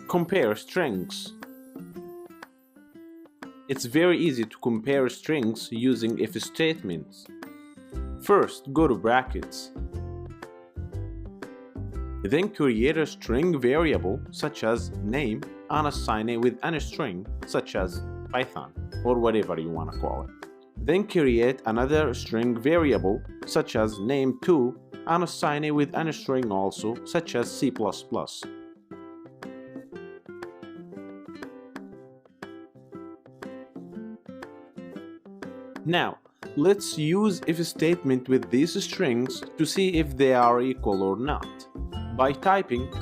Compare strings. It's very easy to compare strings using if statements. First, go to brackets. Then create a string variable such as name and assign it with any string such as Python or whatever you want to call it. Then create another string variable such as name2 and assign it with any string also such as C++. Now, let's use if statement with these strings to see if they are equal or not. By typing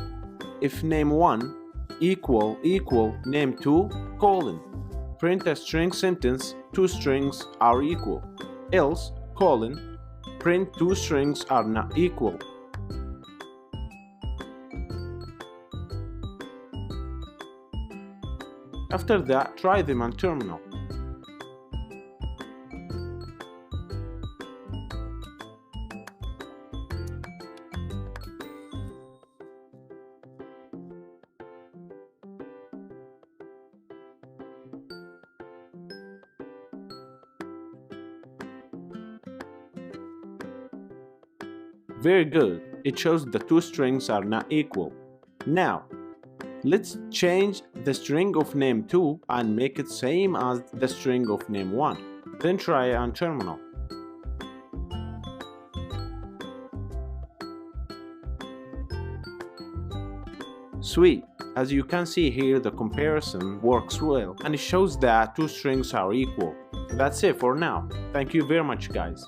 if name1 equal name2 colon, print a string sentence, two strings are equal, else colon, print two strings are not equal. After that, try them on terminal. Very good, it shows the two strings are not equal. Now, let's change the string of name2 and make it same as the string of name1. Then try on terminal. Sweet, as you can see here the comparison works well and it shows that two strings are equal. That's it for now. Thank you very much guys.